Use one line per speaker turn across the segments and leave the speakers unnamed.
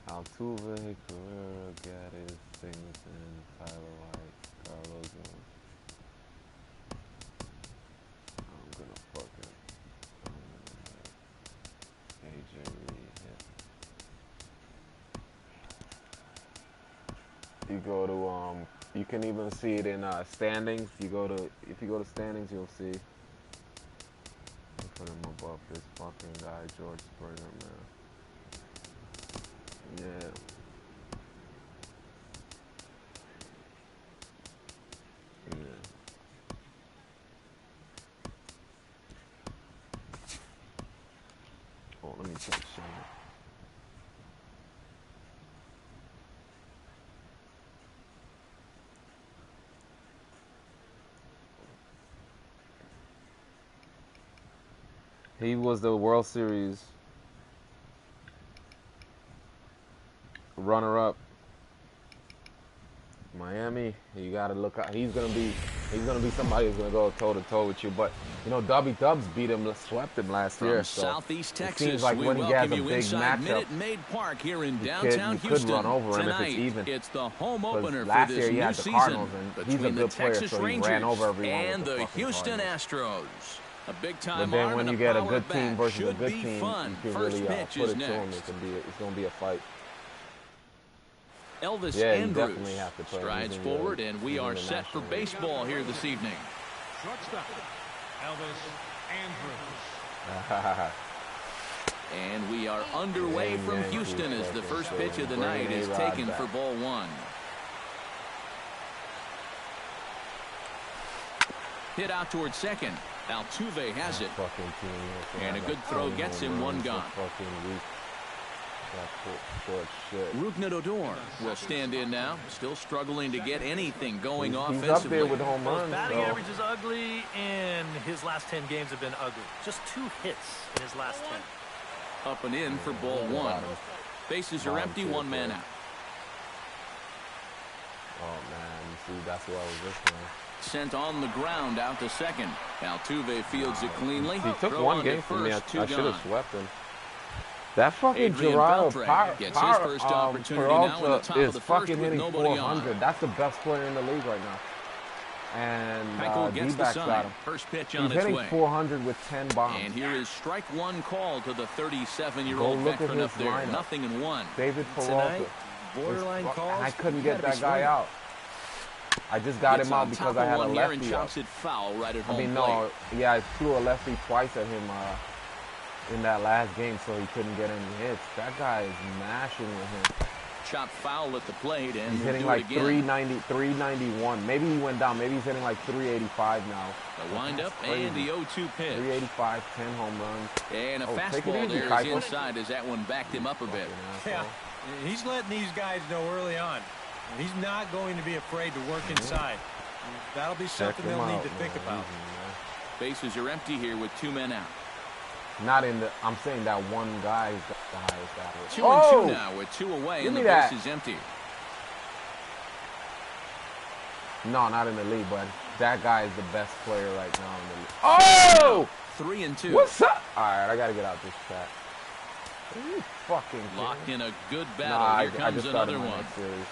Altuve, Carrera, Gaddis, Singleton, Tyler White, Carlos. I'm gonna fucking AJ Reed hit. You go to you can even see it in standings. If you go to standings, you'll see. Put him above this fucking guy, George Springer, man. Yeah. Yeah. Oh, let me check Shane. He was the World Series runner-up. Miami, you gotta look out. He's gonna be somebody who's gonna go toe to toe with you. But you know, Dubs beat him, swept him last year. So
Southeast Texas,
it seems like when he has a big matchup,
Minute Maid Park here in downtown
you
Houston.
could run over him
Tonight,
if it's even.
it's the home opener for
last
this
year he
new
had the
season
Cardinals, and he's a good player,
Texas
so he
Rangers
ran over everyone
and
with
the
Houston
Astros. A big time
But then
arm
when
and
you get a
power
good team
bat.
versus a
Should
good
be
team,
fun.
you can
First
really
pitch
put
is
it to him.
next.
It's gonna be a fight.
Elvis
Yeah, you
Andrews
definitely have to play.
strides forward, and we are set for baseball here this evening.
Shortstop, Elvis Andrews.
And we are underway from Houston as the first pitch of the night is taken for ball one. Hit out towards second. Altuve has it. And a good throw gets him one gone. Rougned Odor will stand in now. Still struggling to get anything going offensively.
He's up there with home runs.
Batting average is ugly, and his last 10 games have been ugly. Just 2 hits in his last 10.
Up and in for ball one. Bases are empty, one man out.
Oh, man. You see, that's what I was listening.
Sent on the ground out to second. Altuve fields it cleanly.
He took
Throw
one
on
game
to
from me. I
first,
should
two
have
gone.
swept him. That fucking
Adrian
Gerardo
Beltre gets his first opportunity now in the top
is
of the first
fucking
with
hitting
nobody
400.
on.
That's the best player in the league right now. And
Keuchel gets the
D-backs
sign.
got him.
First pitch
He's
on its
hitting
way.
400 with 10 bombs.
And here is strike one call to the 37-year-old
Go look at
veteran up
his
there.
lineup.
0-1.
David Peralta.
Tonight, borderline calls.
And I couldn't
You
get
gotta
that
be
guy
swinging.
out. I just got
Gets
him out
on
because
top
I
of
had a
one here and
lefty
chops
out.
it foul right at home
I mean,
plate.
no, yeah, I threw a lefty twice at him in that last game, so he couldn't get any hits. That guy is mashing with him.
Chop foul at the plate, and
He's
we'll
hitting
do
like
it again.
390, 391. Maybe he went down. Maybe he's hitting like 385 now.
The windup and the 0-2 pitch.
385, 10 home runs.
And a
take it
fastball
easy,
there is
Keuchel.
inside as that one backed him up a bit.
Yeah, he's letting these guys know early on. He's not going to be afraid to work inside. That'll be something they'll need to think about.
Bases are empty here with 2 men out.
Not in the. I'm saying that one guy is the highest average.
2-2 now with 2 away,
Give
and
me
the
that.
base is empty.
No, not in the league, but that guy is the best player right now in the league. Oh!
3-2.
What's up? All right, I gotta get out this chat. Are you fucking kidding
Locked
me?
in a good battle.
Nah,
Here
I
comes
just started
another
my
one.
next series.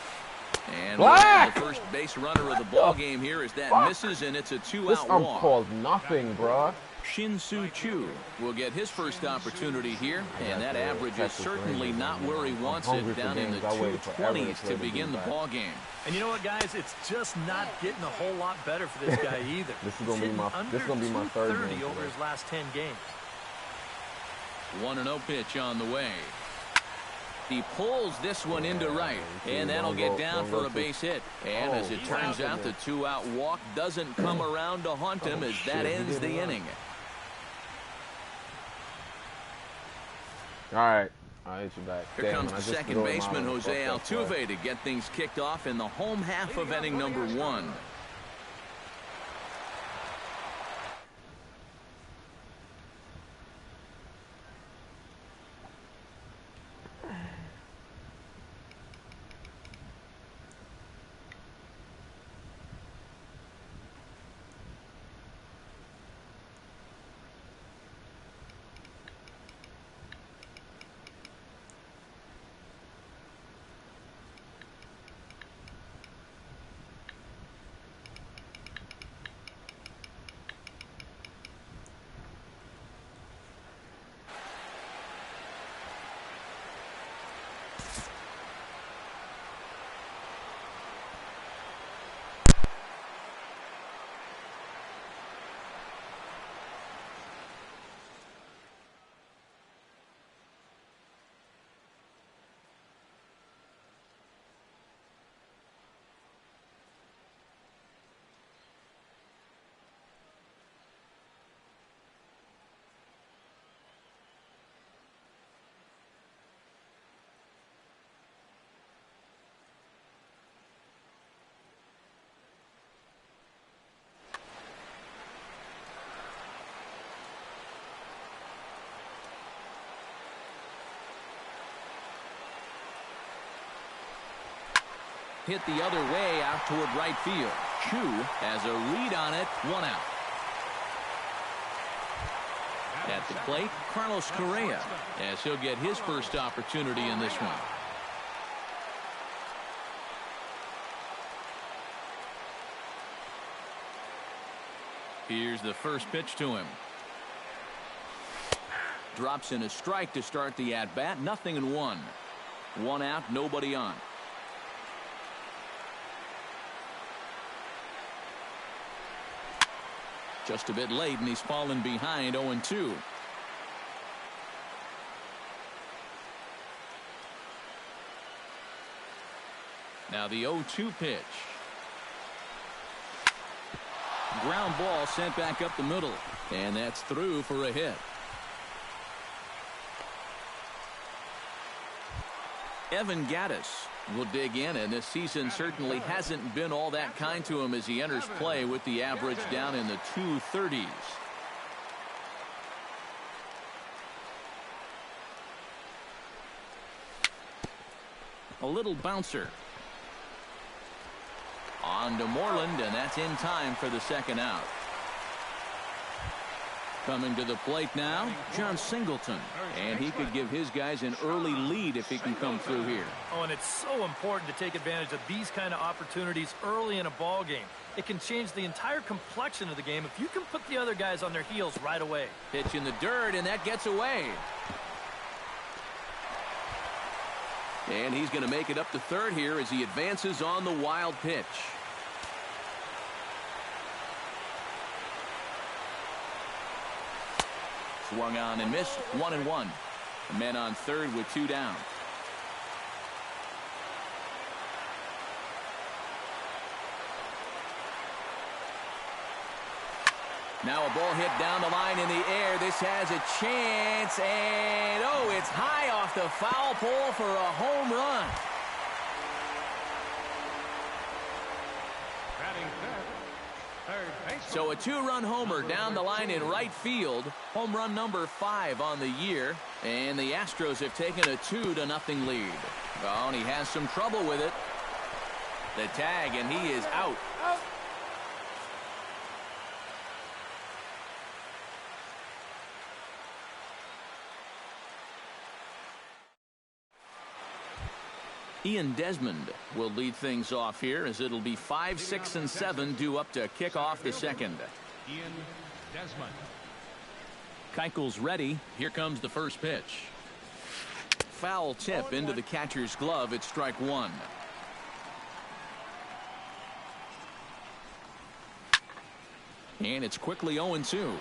And
Black!
the first base runner of the ball game here is that
fuck?
misses, and it's a
This
two-out walk.
called nothing, bruh.
Shin-Soo Choo will get his first opportunity here, and that average is
Texas
certainly
Rangers,
not
man.
where he
I'm
wants
hungry
it,
for
down in the
games. I waited forever to
220s
play
to
the
begin the
D-back.
ball game.
And you know what, guys? It's just not getting a whole lot better for this guy either.
This is
He's
gonna be
hitting
my
under
third game
230 over
today.
his last 10 games.
1-0 pitch on the way. He pulls this one into right, and that'll get down for a base hit. And as it turns out, the two-out walk doesn't come around to haunt him as that ends the inning.
All right, I'll hit you back.
Here comes the second baseman, Jose Altuve, to get things kicked off in the home half of inning number 1. hit the other way out toward right field. HOU has a lead on it, 1 out. At the plate, Carlos Correa, as he'll get his first opportunity in this one. Here's the first pitch to him. Drops in a strike to start the at-bat. 0-1. 1 out, nobody on. Just a bit late, and he's fallen behind 0-2. Now the 0-2 pitch. Ground ball sent back up the middle, and that's through for a hit. Evan Gattis will dig in, and this season certainly hasn't been all that kind to him as he enters play with the average down in the 230s. A little bouncer. On to Moreland, and that's in time for the second out. Coming to the plate now, John Singleton. And he could give his guys an early lead if he can come through here.
Oh, and it's so important to take advantage of these kind of opportunities early in a ball game. It can change the entire complexion of the game if you can put the other guys on their heels right away.
Pitch in the dirt, and that gets away. And he's going to make it up to third here as he advances on the wild pitch. Swung on and missed. 1-1. Men on third with 2 down. Now a ball hit down the line in the air. This has a chance, and oh, it's high off the foul pole for a home run. So a 2-run homer down the line in right field. Home run number 5 on the year. And the Astros have taken a 2-0 lead. Oh, and he has some trouble with it. The tag, and he is out. Ian Desmond will lead things off here as it'll be 5, 6, and 7 due up to kick off the second. Ian Desmond. Keuchel's ready. Here comes the first pitch. Foul tip into the catcher's glove. It's strike 1. And it's quickly 0-2.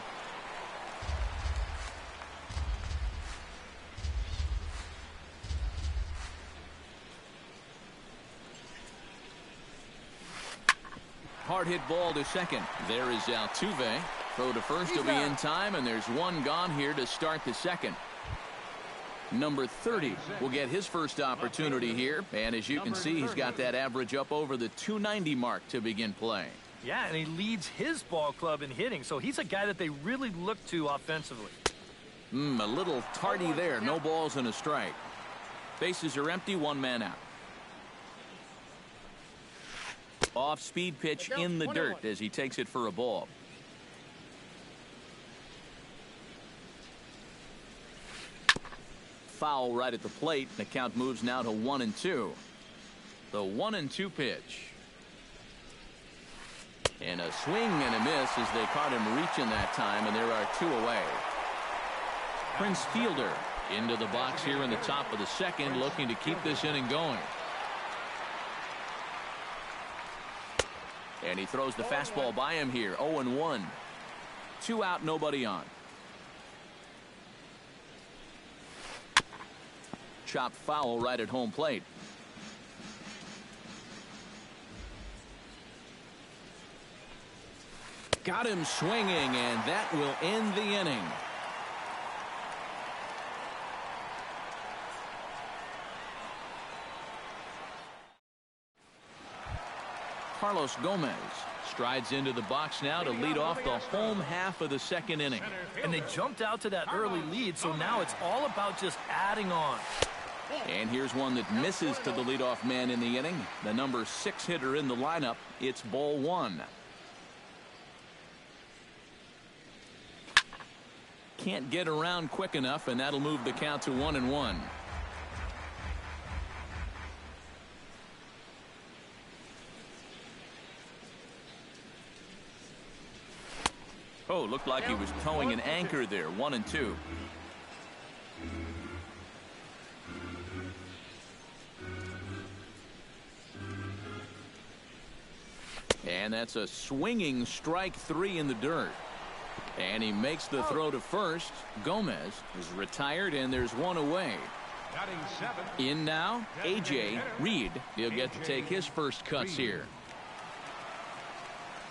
Hard hit ball to second. There is Altuve. Throw to first will be in time, and there's one gone here to start the second. Number 30 will get his first opportunity here, and as you can see, he's got that average up over the 290 mark to begin play.
Yeah, and he leads his ball club in hitting, so he's a guy that they really look to offensively.
A little tardy there. No balls and a strike. Bases are empty, 1 man out. Off-speed pitch in the dirt as he takes it for a ball. Foul right at the plate. The count moves now to 1-2. The 1-2 pitch. And a swing and a miss as they caught him reaching that time, and there are 2 away. Prince Fielder into the box here in the top of the second, looking to keep this inning going. And he throws the fastball by him here. 0-1. 2 out, nobody on. Chopped foul right at home plate. Got him swinging, and that will end the inning. Carlos Gomez strides into the box now to lead off the home half of the second inning.
And they jumped out to that early lead, so now it's all about just adding on.
And here's one that misses to the leadoff man in the inning. The number 6 hitter in the lineup. It's ball 1. Can't get around quick enough, and that'll move the count to 1-1. Oh, looked like he was towing an anchor there. 1-2. And that's a swinging strike 3 in the dirt. And he makes the throw to first. Gomez is retired, and there's one away. In now, A.J. Reed. He'll get to take his first cuts here.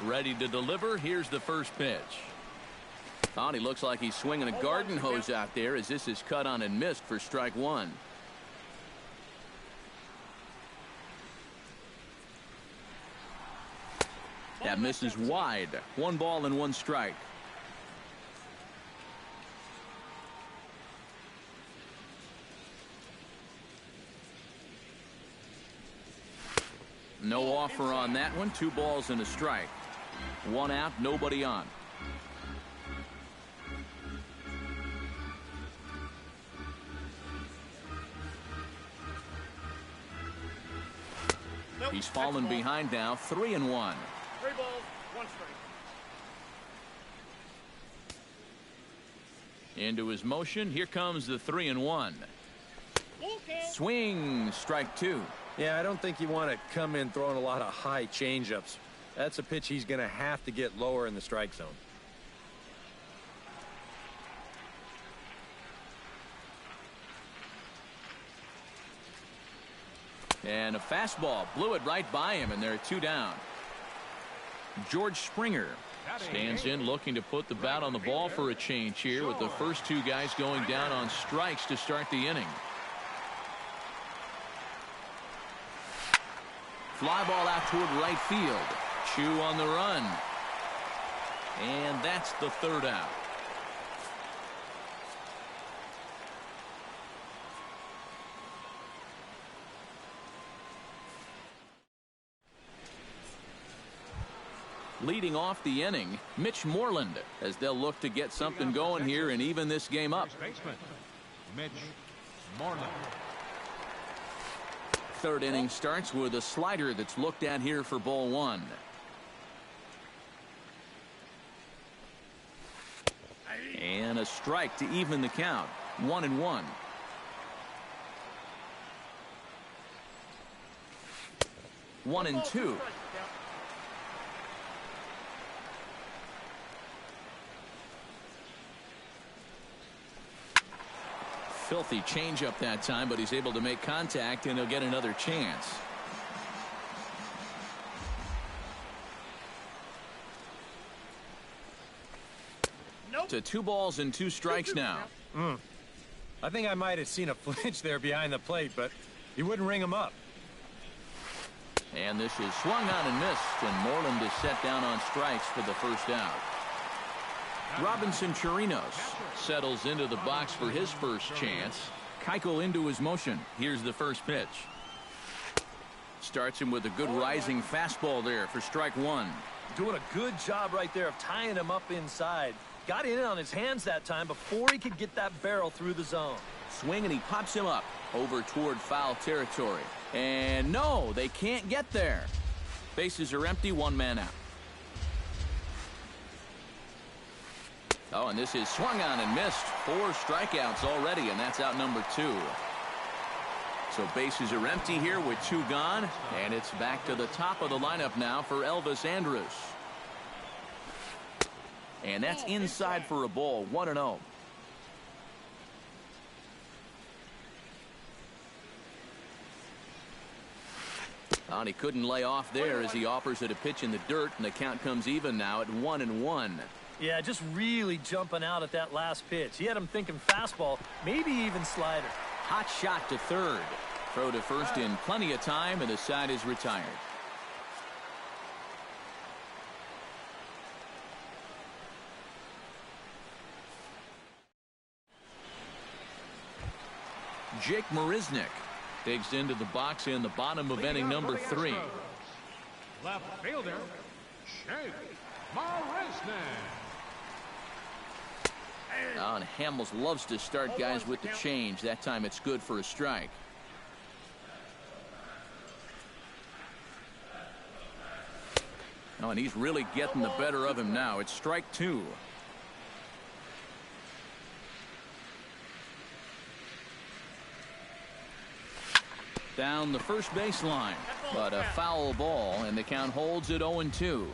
Ready to deliver. Here's the first pitch. Oh, and he looks like he's swinging a garden hose out there as this is cut on and missed for strike 1. That misses wide. 1 ball and 1 strike. No offer on that one. 2 balls and a strike. 1 out, nobody on. He's fallen behind now. 3-1.
3 balls, 1 strike.
Into his motion. Here comes the 3-1. Swing, strike 2.
Yeah, I don't think you want to come in throwing a lot of high changeups. That's a pitch he's going to have to get lower in the strike zone.
And a fastball blew it right by him, and there are 2 down. George Springer stands in, looking to put the bat on the ball for a change here, with the first 2 guys going down on strikes to start the inning. Fly ball out toward right field. Chu on the run. And that's the 3rd out. Leading off the inning, Mitch Moreland, as they'll look to get something going here and even this game up.
Mitch Moreland.
3rd inning starts with a slider that's looked at here for ball 1. And a strike to even the count. 1-1. One and two. Filthy changeup that time, but he's able to make contact, and he'll get another chance. To 2 balls and 2 strikes now.
I think I might have seen a flinch there behind the plate, but he wouldn't ring him up.
And this is swung on and missed, and Moreland is set down on strikes for the first out. Robinson Chirinos settles into the box for his first chance. Keuchel into his motion. Here's the first pitch. Starts him with a good rising fastball there for strike 1.
Doing a good job right there of tying him up inside. Got in on his hands that time before he could get that barrel through the zone.
Swing, and he pops him up over toward foul territory. And no, they can't get there. Bases are empty, 1 man out. Oh, and this is swung on and missed. 4 strikeouts already, and that's out number 2. So bases are empty here with 2 gone, and it's back to the top of the lineup now for Elvis Andrus. And that's inside for a ball. 1-0. Oh, and he couldn't lay off there as he offers it a pitch in the dirt, and the count comes even now at 1-1.
Yeah, just really jumping out at that last pitch. He had him thinking fastball, maybe even slider.
Hot shot to third. Throw to first in plenty of time, and the side is retired. Jake Marisnick digs into the box in the bottom of inning number 3.
Left fielder, Jake Marisnick.
And Hamels loves to start guys with the change. That time it's good for a strike. Oh, and he's really getting the better of him now. It's strike 2. Down the first baseline, but a foul ball, and the count holds at 0-2.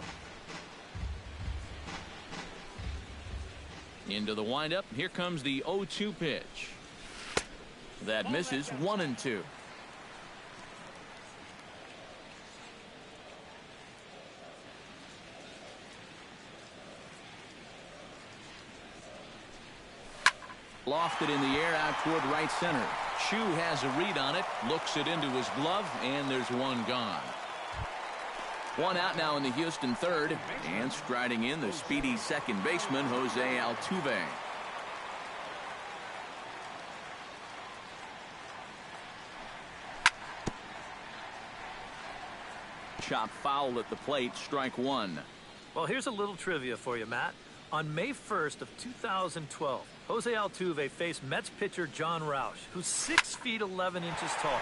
Into the windup. Here comes the 0-2 pitch. That misses. 1-2. Lofted in the air out toward right center. Chu has a read on it, looks it into his glove, and there's one gone. One out now in the Houston third, and striding in the speedy second baseman, Jose Altuve. Chop foul at the plate, strike 1.
Well, here's a little trivia for you, Matt. On May 1st of 2012, Jose Altuve faced Mets pitcher John Roush, who's 6 feet 11 inches tall.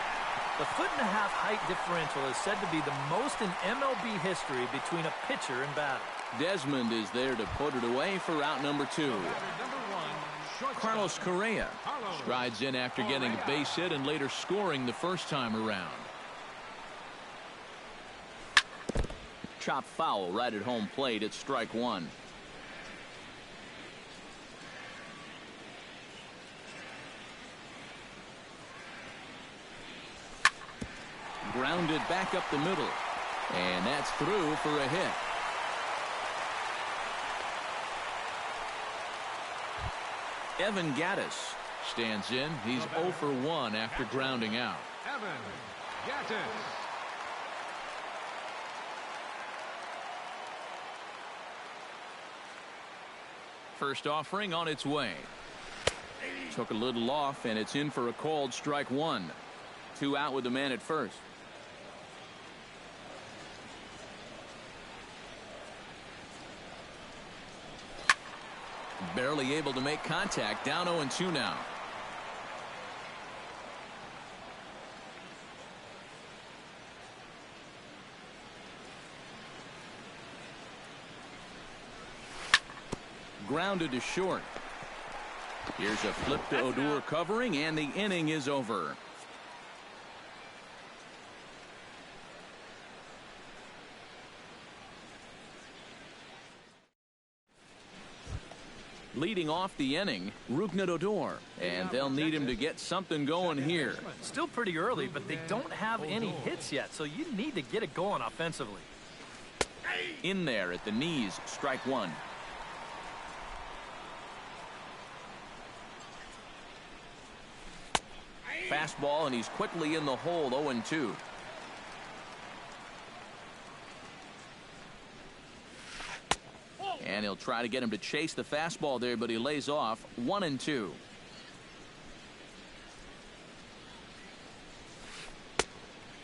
The 1.5-foot height differential is said to be the most in MLB history between a pitcher and batter.
Desmond is there to put it away for out number 2. Carlos Correa strides in after getting a base hit and later scoring the first time around. Chop foul right at home plate. It's strike 1. Grounded back up the middle, and that's through for a hit. Evan Gattis stands in. He's 0 for 1 after grounding out.
Evan Gattis.
First offering on its way. Took a little off, and it's in for a called strike 1. 2 out with the man at first. Barely able to make contact. Down 0-2 now. Grounded to short. Here's a flip to Odor covering, and the inning is over. Leading off the inning, Rougned Odor, and they'll need him to get something going here.
Still pretty early, but they don't have any hits yet, so you need to get it going offensively.
In there at the knees, strike 1. Fastball, and he's quickly in the hole. 0-2. And he'll try to get him to chase the fastball there, but he lays off. 1-2.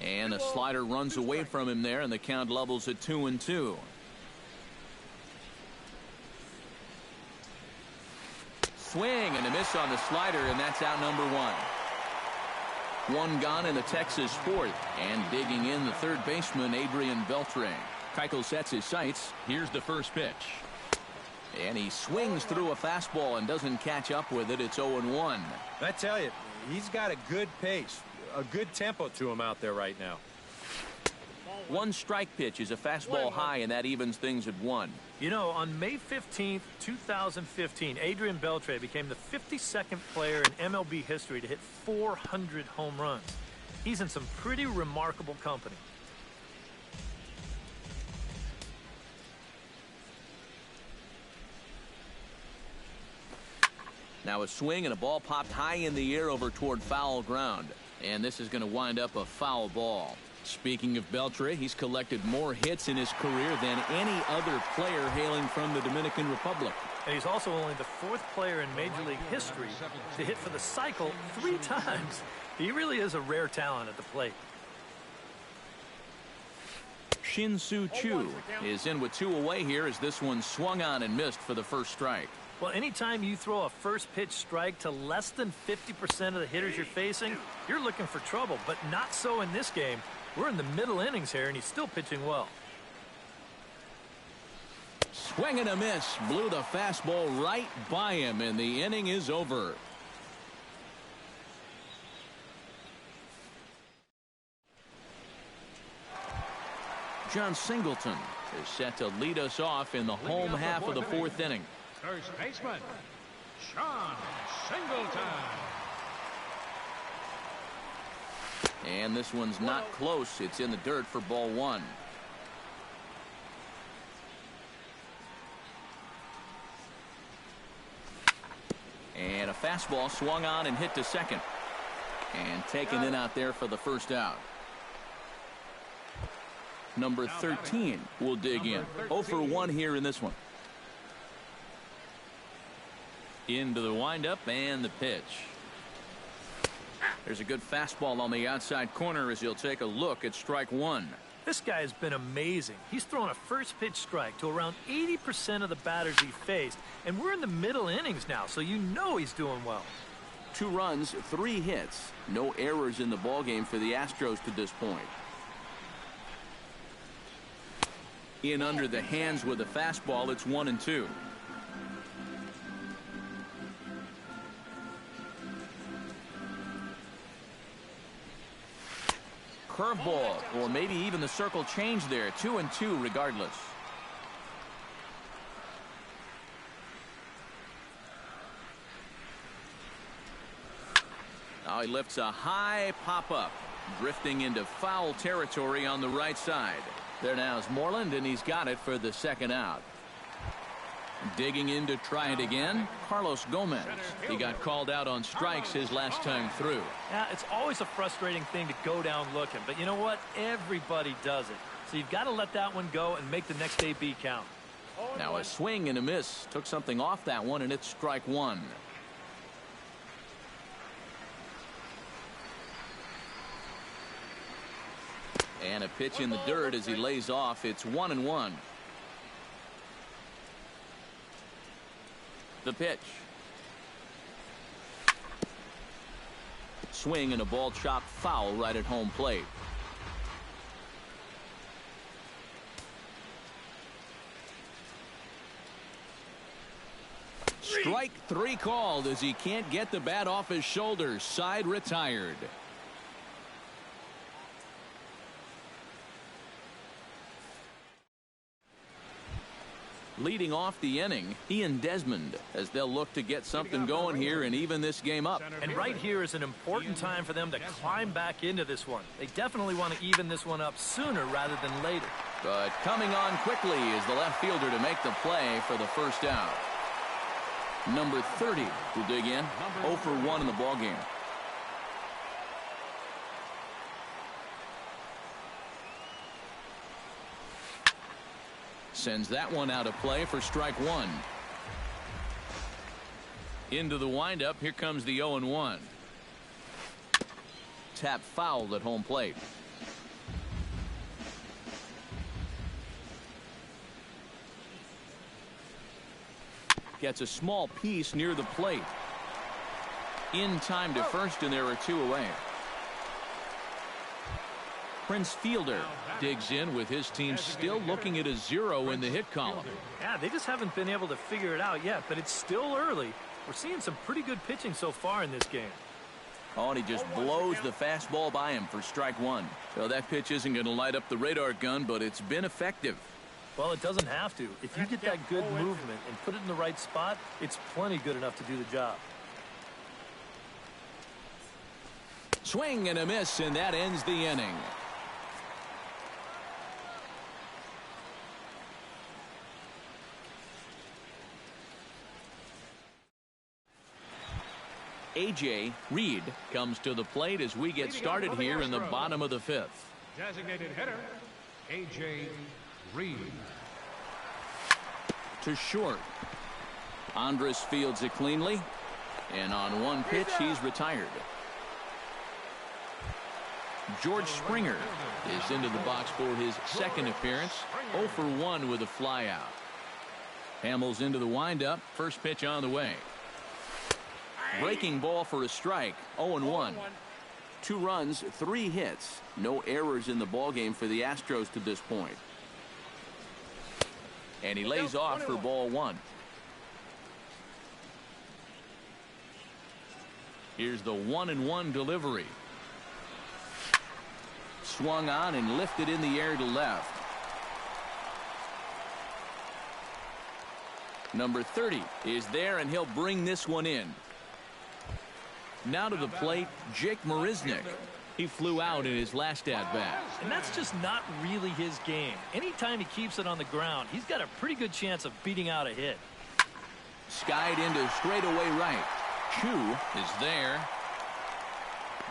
And the slider runs away from him there, and the count levels at 2-2. Swing and a miss on the slider, and that's out number 1. One gone in the Texas fourth, and digging in the third baseman, Adrian Beltre. Keuchel sets his sights. Here's the first pitch. And he swings through a fastball and doesn't catch up with it. It's 0-1.
I tell you, he's got a good pace, a good tempo to him out there right now.
One strike pitch is a fastball high, and that evens things at 1.
You know, on May 15th, 2015, Adrian Beltre became the 52nd player in MLB history to hit 400 home runs. He's in some pretty remarkable company.
Now a swing, and a ball popped high in the air over toward foul ground. And this is going to wind up a foul ball. Speaking of Beltre, he's collected more hits in his career than any other player hailing from the Dominican Republic.
And he's also only the 4th player in Major League history to hit for the cycle 3 times. He really is a rare talent at the plate.
Shin-Soo Choo is in with 2 away here as this one swung on and missed for the first strike.
Well, anytime you throw a first pitch strike to less than 50% of the hitters you're facing, you're looking for trouble, but not so in this game. We're in the middle innings here, and he's still pitching well.
Swing and a miss. Blew the fastball right by him, and the inning is over. John Singleton is set to lead us off in the home half of the 4th inning.
First baseman, John Singleton.
And this one's not close. It's in the dirt for ball 1. And a fastball swung on and hit to second. And taken in out there for the first out. Number 13 will dig in. 0 for 1 here in this one. Into the windup and the pitch. There's a good fastball on the outside corner as he'll take a look at strike 1.
This guy has been amazing. He's thrown a first pitch strike to around 80% of the batters he faced, and we're in the middle innings now, so you know he's doing well.
2 runs, 3 hits. No errors in the ballgame for the Astros to this point. In under the hands with a fastball, it's 1-2. Curveball, or maybe even the circle change there. 2-2 regardless. Now he lifts a high pop-up, drifting into foul territory on the right side. There now is Moreland, and he's got it for the second out. Digging in to try it again, Carlos Gomez. He got called out on strikes his last time through.
Yeah, it's always a frustrating thing to go down looking, but you know what? Everybody does it. So you've got to let that one go and make the next AB count.
Now a swing and a miss. Took something off that one, and it's strike 1. And a pitch in the dirt as he lays off. It's 1-1. The pitch. Swing and a ball chopped foul right at home plate. Strike 3 called as he can't get the bat off his shoulders. Side retired. Leading off the inning, Ian Desmond, as they'll look to get something going here and even this game up.
And right here is an important time for them to climb back into this one. They definitely want to even this one up sooner rather than later.
But coming on quickly is the left fielder to make the play for the first out. Number 30 will dig in. 0 for 1 in the ballgame. Sends that one out of play for strike 1. Into the windup. Here comes the 0-1. Tap fouled at home plate. Gets a small piece near the plate. In time to first, and there are 2 away. Prince Fielder digs in with his team still looking at a 0 in the hit column.
Yeah, they just haven't been able to figure it out yet, but it's still early. We're seeing some pretty good pitching so far in this game.
Oh, and he just blows the fastball by him for strike 1. So that pitch isn't going to light up the radar gun, but it's been effective.
Well, it doesn't have to. If you get that good movement and put it in the right spot, it's plenty good enough to do the job.
Swing and a miss, and that ends the inning. A.J. Reed comes to the plate as we get started here in the bottom of the 5th.
Designated hitter, A.J. Reed.
To short. Andrus fields it cleanly, and on one pitch he's retired. George Springer is into the box for his second appearance. 0 for 1 with a flyout. Hamels into the windup. First pitch on the way. Breaking ball for a strike. 0-1. 2 runs, 3 hits. No errors in the ballgame for the Astros to this point. And he lays off for ball 1. Here's the 1-1 delivery. Swung on and lifted in the air to left. Number 30 is there, and he'll bring this one in. Now to the plate, Jake Marisnick. He flew out in his last at-bat.
And that's just not really his game. Anytime he keeps it on the ground, he's got a pretty good chance of beating out a hit.
Skied into straightaway right. HOU is there.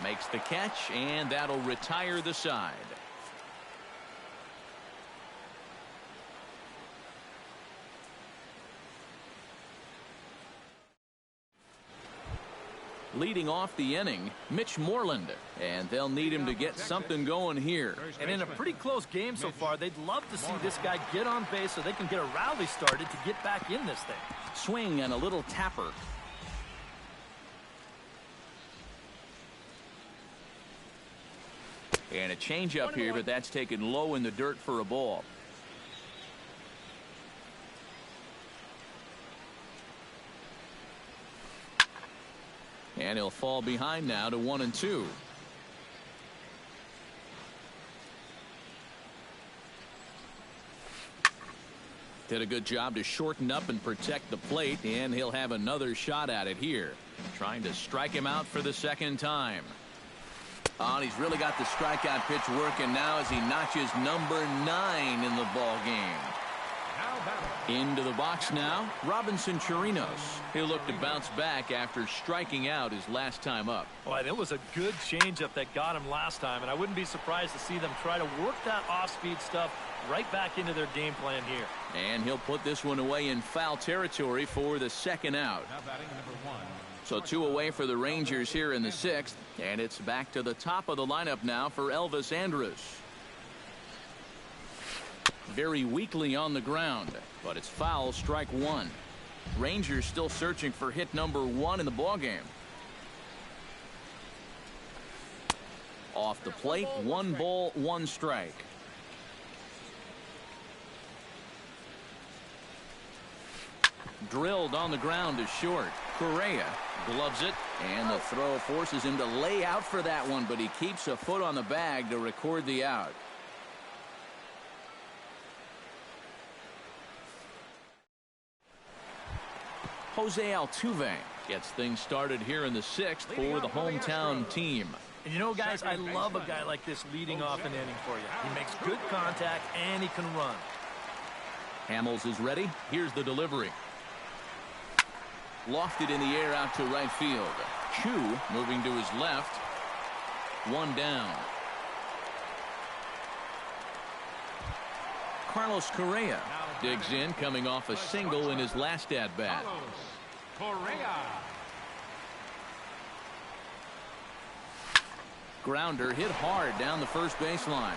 Makes the catch, and that'll retire the side. Leading off the inning, Mitch Moreland, and they'll need him to get something going here.
And in a pretty close game so far, they'd love to see this guy get on base so they can get a rally started to get back in this thing.
Swing and a little tapper. And a changeup here, but that's taken low in the dirt for a ball. And he'll fall behind now to 1-2. Did a good job to shorten up and protect the plate, and he'll have another shot at it here. Trying to strike him out for the second time. Oh, and he's really got the strikeout pitch working now as he notches number 9 in the ball game. Into the box now, Robinson Chirinos. He'll look to bounce back after striking out his last time up.
Boy, that was a good changeup that got him last time, and I wouldn't be surprised to see them try to work that off-speed stuff right back into their game plan here.
And he'll put this one away in foul territory for the second out. So 2 away for the Rangers here in the 6th, and it's back to the top of the lineup now for Elvis Andrus. Very weakly on the ground, but it's foul, strike 1. Rangers still searching for hit number 1 in the ballgame. Off the plate, 1 ball, 1 strike. Drilled on the ground to short. Correa gloves it, and the throw forces him to lay out for that one, but he keeps a foot on the bag to record the out. Jose Altuve gets things started here in the 6th for the hometown team.
And you know, guys, I love a guy like this leading off an inning for you. He makes good contact, and he can run.
Hamels is ready. Here's the delivery. Lofted in the air out to right field. HOU moving to his left. 1 down. Carlos Correa digs in, coming off a single in his last at-bat. Grounder hit hard down the first baseline.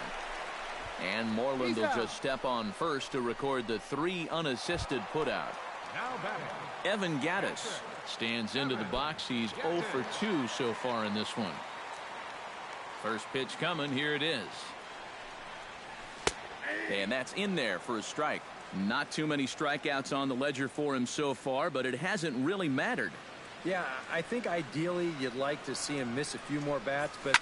And Moreland will just step on first to record the 3 unassisted putout. Evan Gattis stands into the box. He's 0 for 2 so far in this one. First pitch coming. Here it is. And that's in there for a strike. Not too many strikeouts on the ledger for him so far, but it hasn't really mattered.
Yeah, I think ideally you'd like to see him miss a few more bats, but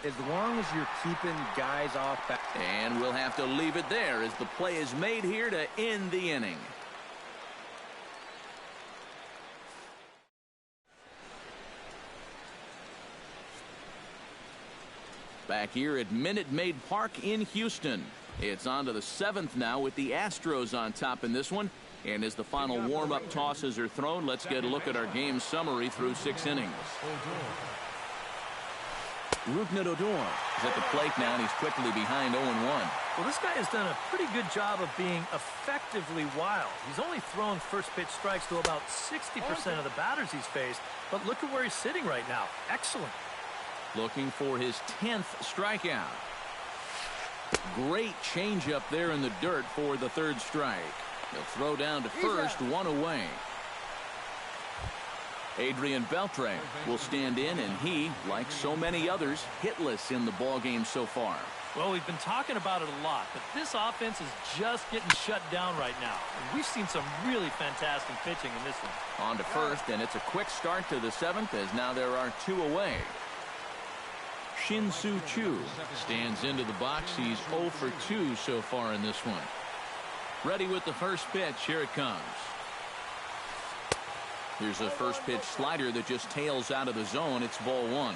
as long as you're keeping guys off back.
And we'll have to leave it there as the play is made here to end the inning. Back here at Minute Maid Park in Houston. It's on to the 7th now with the Astros on top in this one. And as the final warm-up tosses are thrown, let's get a look at our game summary through 6 innings. Rougned Odor is at the plate now, and he's quickly behind 0-1.
Well, this guy has done a pretty good job of being effectively wild. He's only thrown first pitch strikes to about 60% of the batters he's faced, but look at where he's sitting right now. Excellent.
Looking for his 10th strikeout. Great changeup there in the dirt for the third strike. He'll throw down to first, one away. Adrian Beltre will stand in, and he, like so many others, hitless in the ballgame so far.
Well, we've been talking about it a lot, but this offense is just getting shut down right now. And we've seen some really fantastic pitching in this one.
On to first, and it's a quick start to the 7th, as now there are 2 away. Shin-Soo Choo stands into the box. He's 0 for 2 so far in this one. Ready with the first pitch. Here it comes. Here's a first pitch slider that just tails out of the zone. It's ball 1.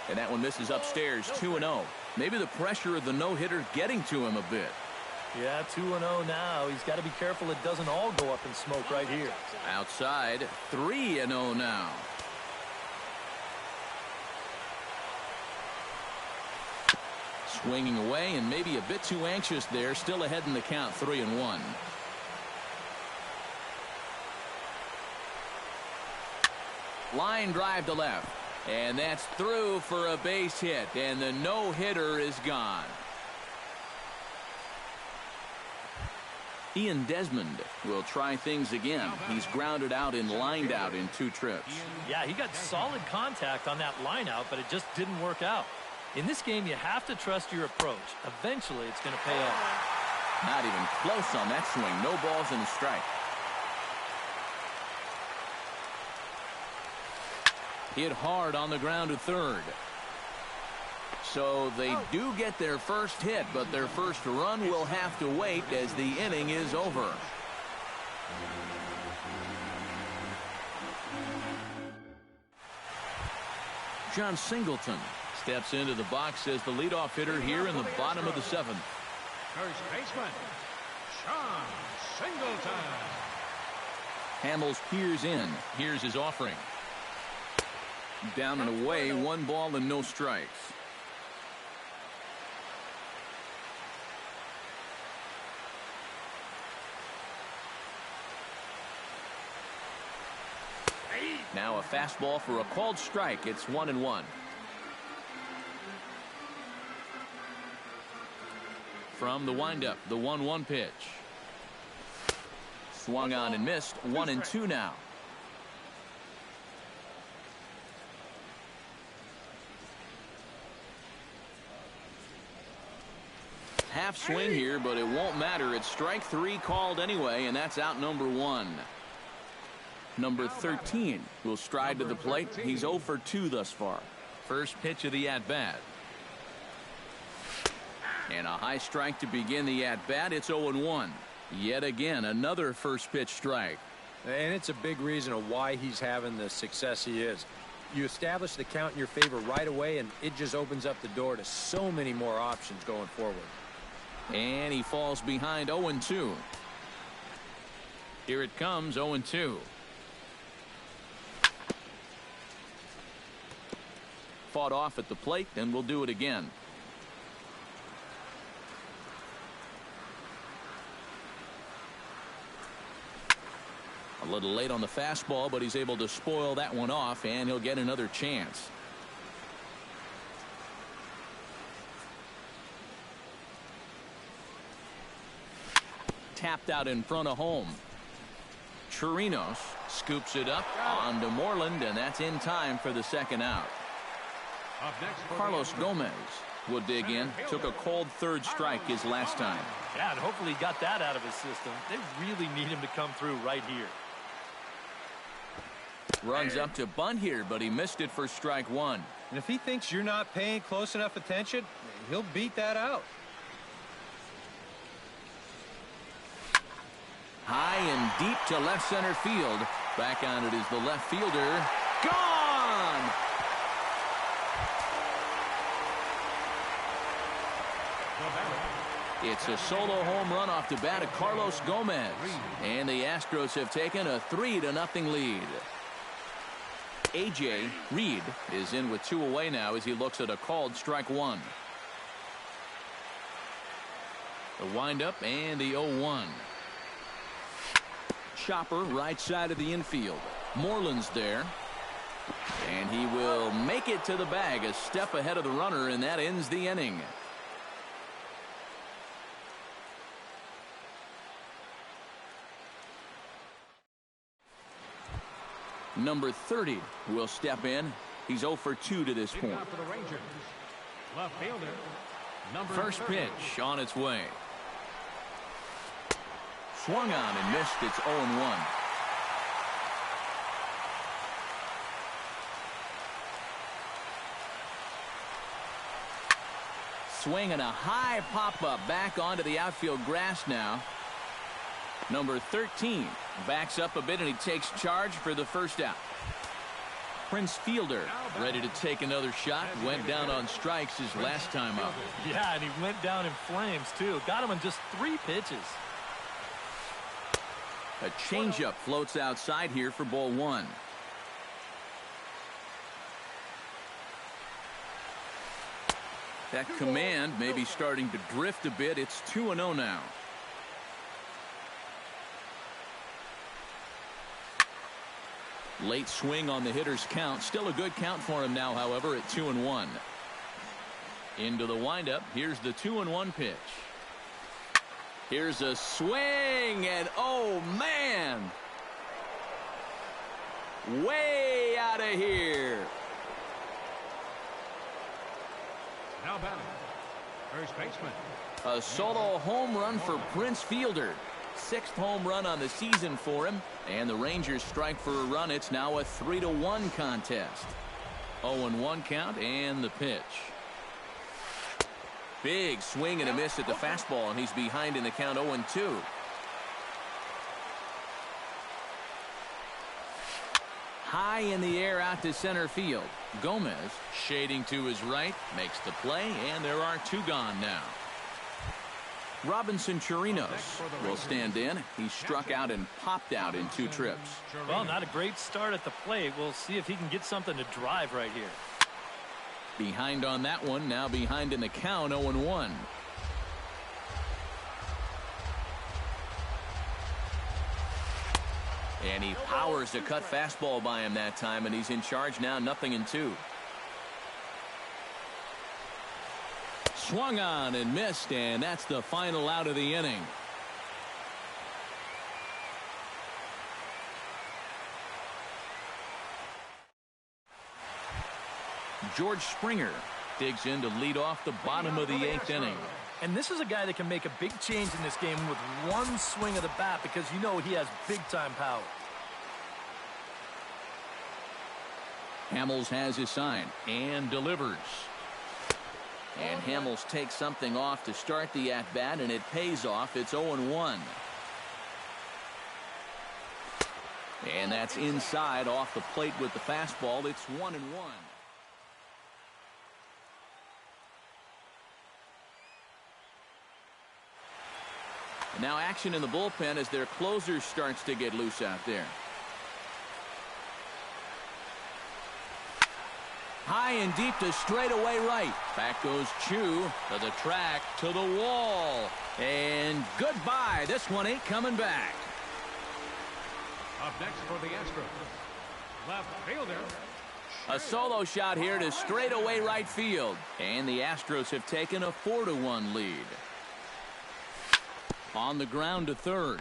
And that one misses upstairs, 2-0. Maybe the pressure of the no-hitter getting to him a bit.
Yeah, 2-0 now. He's got to be careful it doesn't all go up in smoke right here.
Outside, 3-0 now. Swinging away, and maybe a bit too anxious there. Still ahead in the count, 3-1. Line drive to left. And that's through for a base hit. And the no-hitter is gone. Ian Desmond will try things again. He's grounded out and lined out in 2 trips.
Yeah, he got solid contact on that line out, but it just didn't work out. In this game, you have to trust your approach. Eventually, it's going to pay off.
Not even close on that swing. No balls and a strike. Hit hard on the ground to third. So they do get their first hit, but their first run will have to wait as the inning is over. John Singleton steps into the box as the leadoff hitter here in the bottom of the 7th.
First baseman, John Singleton.
Hamels peers in. Here's his offering. Down and away, 1 ball and no strikes. Now a fastball for a called strike. It's 1-1. From the windup, the 1-1 pitch. Swung on and missed. 1-2 now. Half swing here, but it won't matter. It's strike 3 called anyway, and that's out number 1. Number 13 will stride to the plate. He's 0 for 2 thus far. First pitch of the at-bat. And a high strike to begin the at-bat. It's 0-1. Yet again, another first pitch strike.
And it's a big reason of why he's having the success he is. You establish the count in your favor right away, and it just opens up the door to so many more options going forward.
And he falls behind 0-2. Here it comes, 0-2. Fought off at the plate, and we'll do it again. A little late on the fastball, but he's able to spoil that one off, and he'll get another chance. Tapped out in front of home. Chirinos scoops it up onto Moreland, and that's in time for the second out. Carlos Gomez will dig in. Took a cold third strike his last time.
Yeah, and hopefully he got that out of his system. They really need him to come through right here.
Runs up to bunt here, but he missed it for strike 1.
And if he thinks you're not paying close enough attention, he'll beat that out.
High and deep to left center field. Back on it is the left fielder. Gone! It's a solo home run off the bat of Carlos Gomez. And the Astros have taken a 3-0 lead. A.J. Reed is in with 2 away now as he looks at a called strike 1. The windup and the 0-1. Chopper right side of the infield. Moreland's there. And he will make it to the bag, a step ahead of the runner, and that ends the inning. Number 30 will step in. He's 0 for 2 to this point.
For the Rangers, left fielder, number
First
30.
pitch on its way. Swung on and missed. It's 0-1. Swing and a high pop-up back onto the outfield grass now. Number 13 backs up a bit and he takes charge for the first out. Prince Fielder ready to take another shot. Went down on strikes his last time up.
Yeah, and he went down in flames too. Got him in just 3 pitches.
A changeup floats outside here for ball 1. That command may be starting to drift a bit. It's 2-0 now. Late swing on the hitter's count. Still a good count for him now, however, at 2-1. Into the windup. Here's the 2-1 pitch. Here's a swing, and oh, man. Way out of here.
Now batting, first baseman.
A solo home run for Prince Fielder. 6th home run on the season for him. And the Rangers strike for a run. It's now a 3-1 contest. 0-1 count and the pitch. Big swing and a miss at the fastball, and he's behind in the count 0-2. High in the air out to center field. Gomez shading to his right, makes the play, and there are 2 gone now. Robinson Chirinos will stand in. He struck out and popped out in 2 trips.
Well, not a great start at the plate. We'll see if he can get something to drive right here.
Behind on that one, now behind in the count, 0-1. And he powers a cut fastball by him that time, and he's in charge now, 0-2. Swung on and missed, and that's the final out of the inning. George Springer digs in to lead off the bottom of the 8th inning.
And this is a guy that can make a big change in this game with one swing of the bat, because you know he has big-time power.
Hamels has his sign and delivers. And Hamels takes something off to start the at-bat, and it pays off. It's 0-1. And that's inside off the plate with the fastball. It's 1-1. Now action in the bullpen as their closer starts to get loose out there. High and deep to straightaway right. Back goes Chu to the track, to the wall. And goodbye. This one ain't coming back.
Up next for the Astros, left fielder.
A solo shot here to straightaway right field. And the Astros have taken a 4-1 lead. On the ground to third.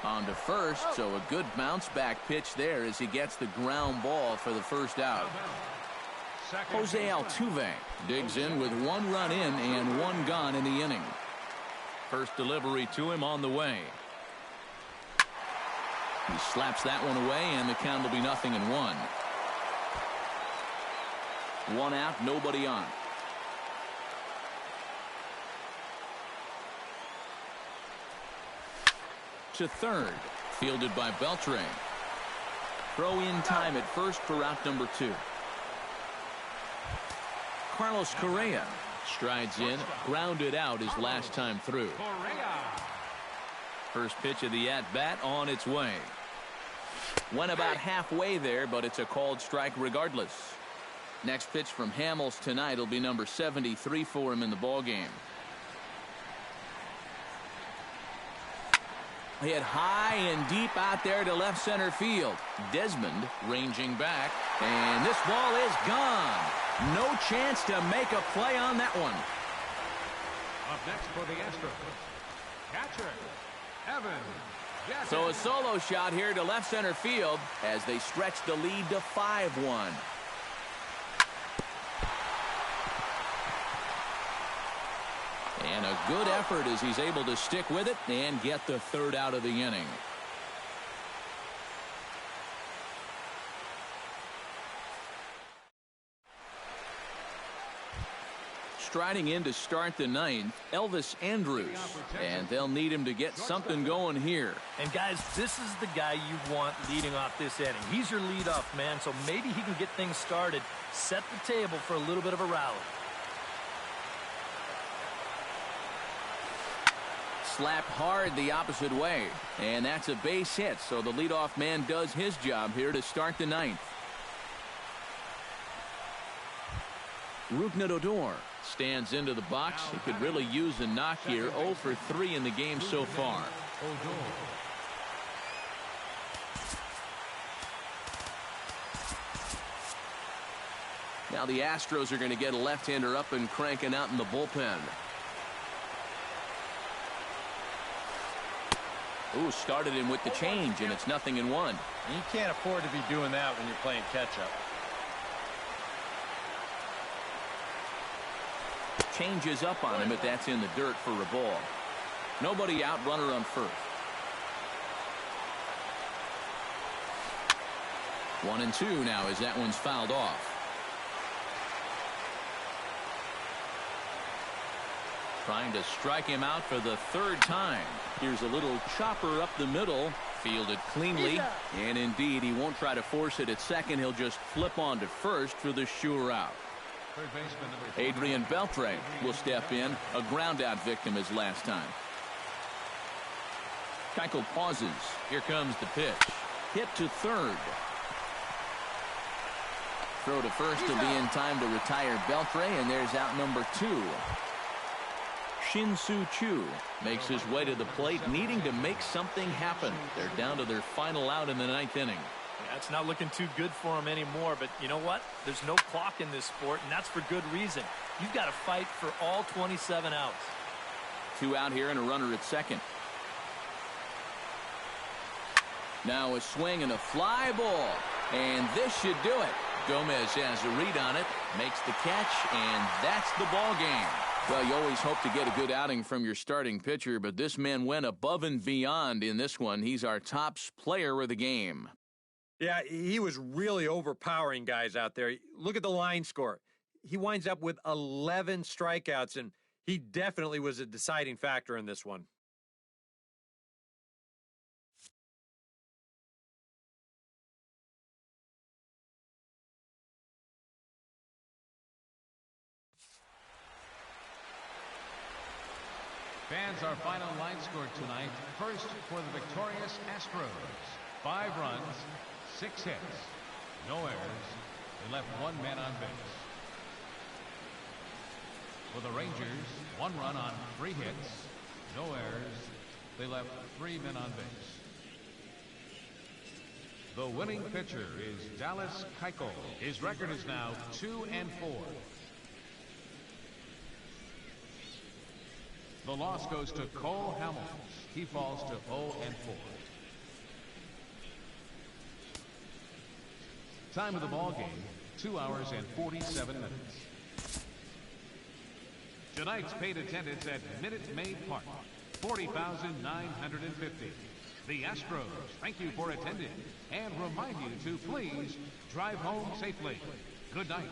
On to first, so a good bounce back pitch there as he gets the ground ball for the first out. Jose Altuve digs in with 1 run in and 1 gone in the inning. First delivery to him on the way. He slaps that one away, and the count will be 0-1. 1 out, nobody on. To third, fielded by Beltre. Throw in time at first for out number 2. Carlos Correa strides in, grounded out his last time through. First pitch of the at-bat on its way. Went about halfway there, but it's a called strike regardless. Next pitch from Hamels tonight will be number 73 for him in the ballgame. Hit high and deep out there to left center field. Desmond ranging back, and this ball is gone. No chance to make a play on that one.
Up next for the Astros, catcher, Evan.
So a solo shot here to left center field as they stretch the lead to 5-1. And a good effort as he's able to stick with it and get the third out of the inning. Striding in to start the ninth, Elvis Andrus, and they'll need him to get something going here.
And guys, this is the guy you want leading off this inning. He's your leadoff man, so maybe he can get things started, set the table for a little bit of a rally.
Slapped hard the opposite way, and that's a base hit, so the leadoff man does his job here to start the ninth. Rougned stands into the box. He could really use a knock here. 0 for 3 in the game so far. Now the Astros are going to get a left-hander up and cranking out in the bullpen. Ooh, started him with the change, and it's 0-1.
You can't afford to be doing that when you're playing catch-up.
Changes up on him, but that's in the dirt for a ball. Nobody out, runner on first. 1-2 now as that one's fouled off. Trying to strike him out for the third time. Here's a little chopper up the middle. Fielded cleanly. And indeed, he won't try to force it at second. He'll just flip on to first for the sure out. Adrian Beltre will step in. A ground out victim as last time. Keuchel pauses. Here comes the pitch. Hit to third. Throw to first to be in time to retire Beltre, and there's out number 2. Shin-Soo Choo makes his way to the plate, needing to make something happen. They're down to their final out in the ninth inning.
Yeah, it's not looking too good for him anymore, but you know what? There's no clock in this sport, and that's for good reason. You've got to fight for all 27 outs.
2 out here and a runner at second. Now a swing and a fly ball, and this should do it. Gomez has a read on it, makes the catch, and that's the ball game. Well, you always hope to get a good outing from your starting pitcher, but this man went above and beyond in this one. He's our top player of the game.
Yeah, he was really overpowering guys out there. Look at the line score. He winds up with 11 strikeouts, and he definitely was a deciding factor in this one.
Fans, our final line score tonight. First for the victorious Astros. 5 runs, 6 hits, no errors. They left 1 man on base. For the Rangers, 1 run on 3 hits, no errors. They left 3 men on base. The winning pitcher is Dallas Keuchel. His record is now 2-4. The loss goes to Cole Hamels. He falls to 0-4. Time of the ball game, 2 hours and 47 minutes. Tonight's paid attendance at Minute Maid Park, 40,950. The Astros thank you for attending and remind you to please drive home safely. Good night.